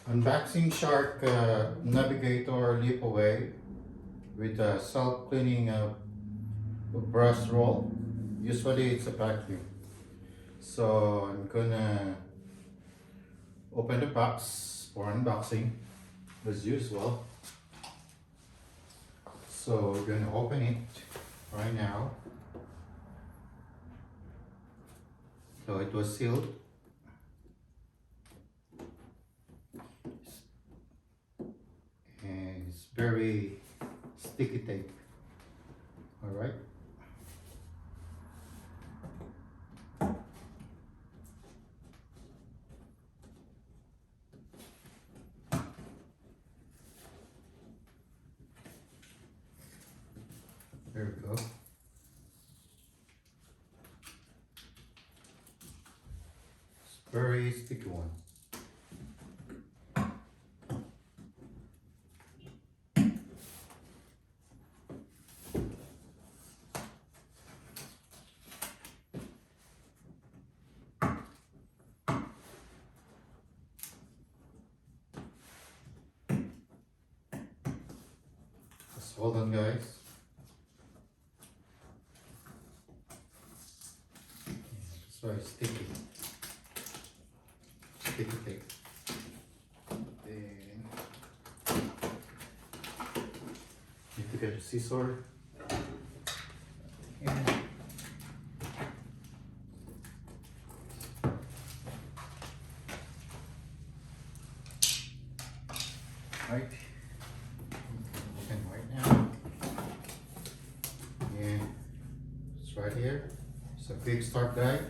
Unboxing Shark Navigator Leap Away with a self-cleaning brush roll. Usually it's a vacuum. So I'm gonna open the box for unboxing as usual. So we're gonna open it right now. So it was sealed. And it's very sticky tape. Alright. There we go. It's very sticky one. Just hold on, guys. It's very sticky. Sticky tape. Then need to get a scissor. And right. And right now. And it's right here. It's a quick start guide.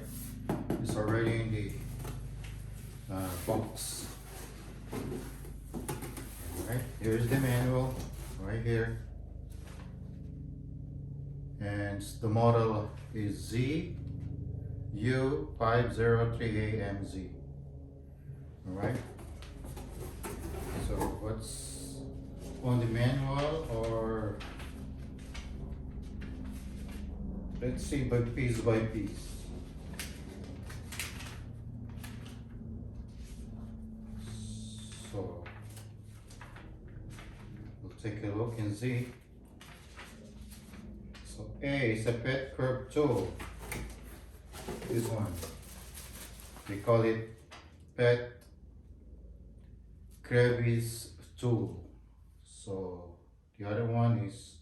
It's already in the box. Alright, here's the manual right here. And the model is ZU503AMZ. Alright. So what's on the manual, or let's see by piece. So we'll take a look and see. So A is a pet curve tool. This one, we call it pet Crevice tool. So the other one is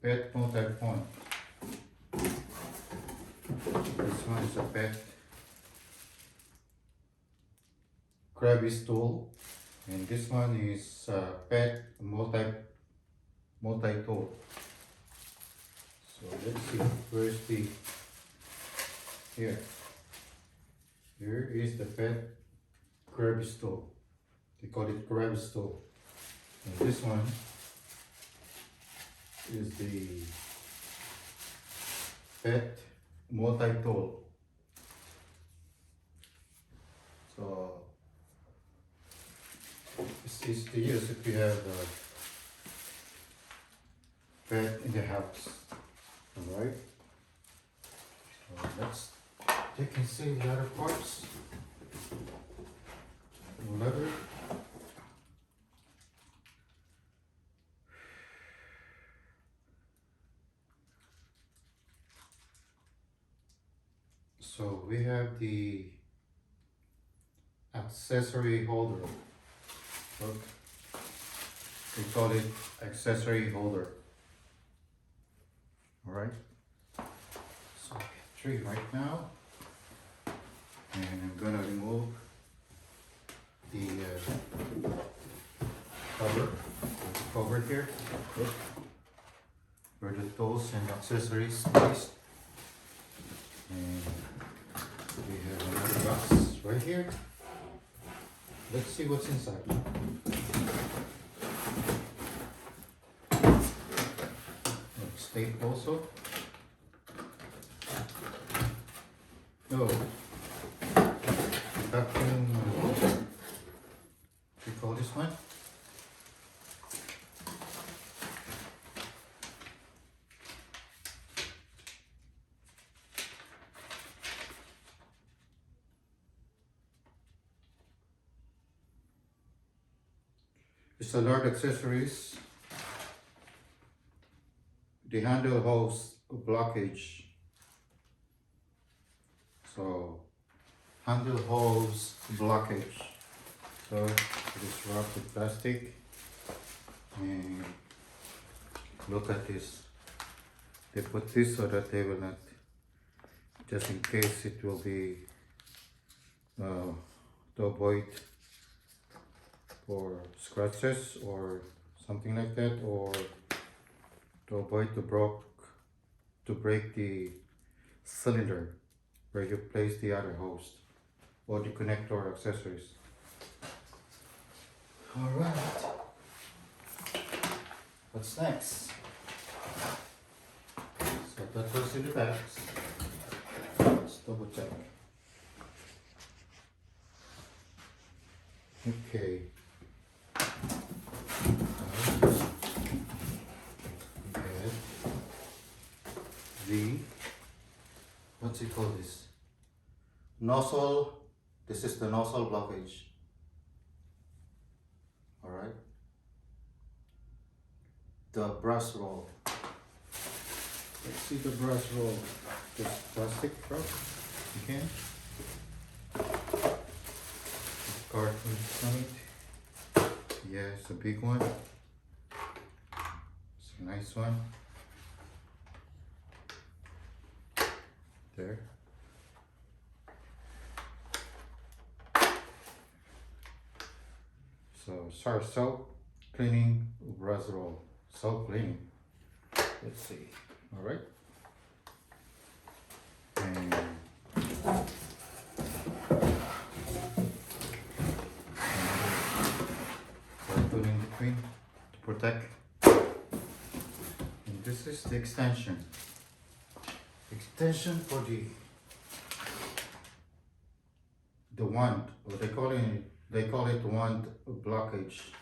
pet multi-point. This one is a pet Crevice tool, and this one is pet multi-tool. So let's see, where's the, here is the pet Crevice tool. They call it Crevice tool. And this one is the pet multi-tool. So this is to use if you have a pet in the house. Alright. So let's take and see the other parts. Leather. So we have the accessory holder. Look, we call it accessory holder. All right. So we have 3 right now, and I'm gonna remove the cover here. Look, where the tools and accessories placed. And we have another box right here. Let's see what's inside. Looks tape also. Oh, vacuum. We call this one. It's a large accessories. The handle holds a blockage. So handle holds blockage. So it is wrapped with plastic. And look at this. They put this so that they will not, just in case it will be to avoid for scratches or something like that, or to avoid to break the cylinder where you place the other hose or the connector accessories. All right, what's next? So that was in the bags. Let's double check. Okay. The, what's it called this? Nozzle, this is the nozzle blockage. All right. The Brushroll. Let's see the Brushroll. This plastic brush, again. Carton on it. Yeah, it's a big one. It's a nice one. There. So, sorry, soap cleaning Brushroll. Soap cleaning. Let's see. All right. And carton in between to protect. And this is the extension. Extension for the wand, or they call it wand blockage.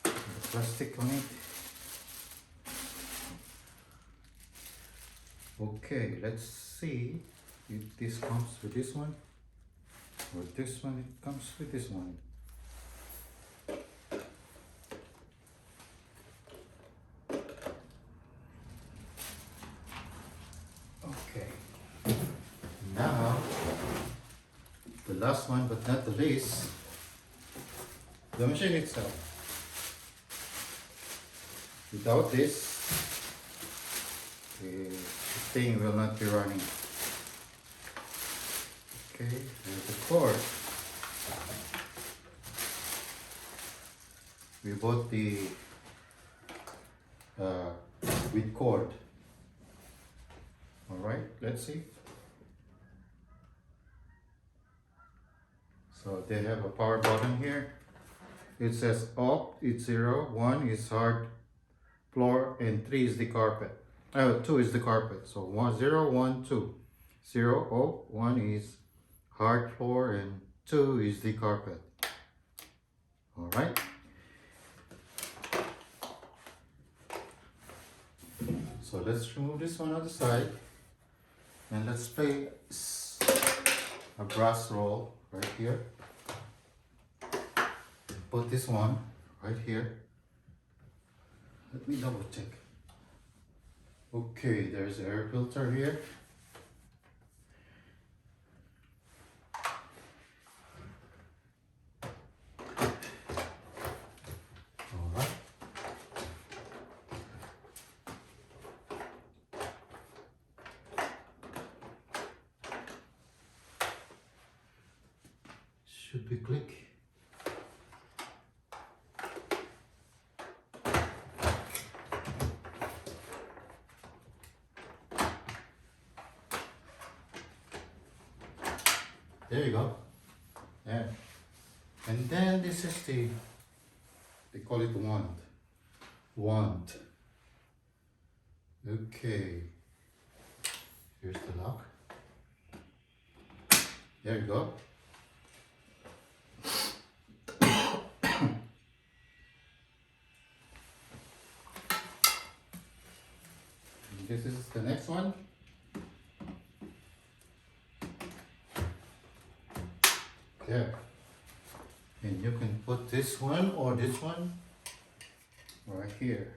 The plastic on it. Okay, let's see if this comes with this one, or this one it comes with this one. Okay, now the last one but not the least, the machine itself. Without this, the thing will not be running. Okay, there's the cord. We bought the with cord. All right, let's see. So they have a power button here. It says up, it's 0, 1 is hard floor, and 3 is the carpet. 2 is the carpet. So 1, 0, 1, 2. 0, oh, 1 is hard floor, and 2 is the carpet. All right. So let's remove this one on the side, and let's place a Brushroll right here. Put this one right here. Let me double check. Okay, there's an air filter here. All right. Should be click. There you go. Yeah. And then this is they call it wand. Wand. Okay. Here's the lock. There you go. And this is the next one. There. And you can put this one or this one right here.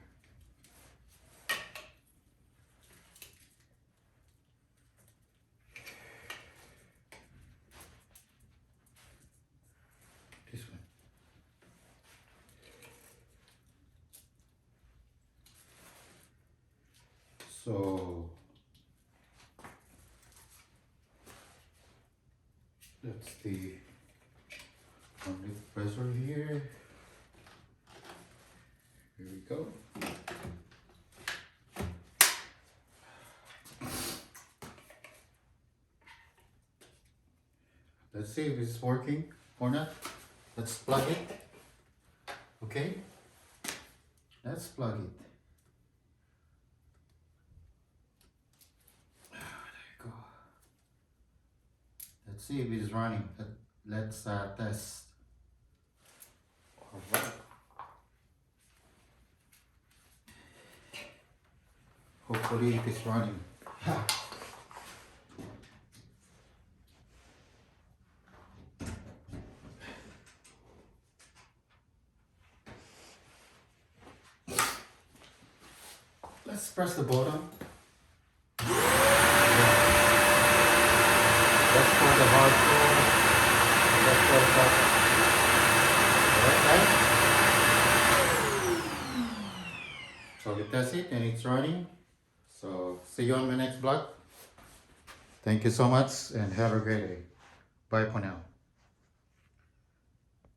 This one. So that's the pressure here. Here we go. Let's see if it's working or not. Let's plug it. Okay? Let's plug it. There you go. Let's see if it's running. Let's test. Alright. Hopefully it is running. Let's press the button. That's for the hard floor. That's for the carpet. Alright, so we test it and it's running. So see you on my next vlog. Thank you so much and have a great day. Bye for now.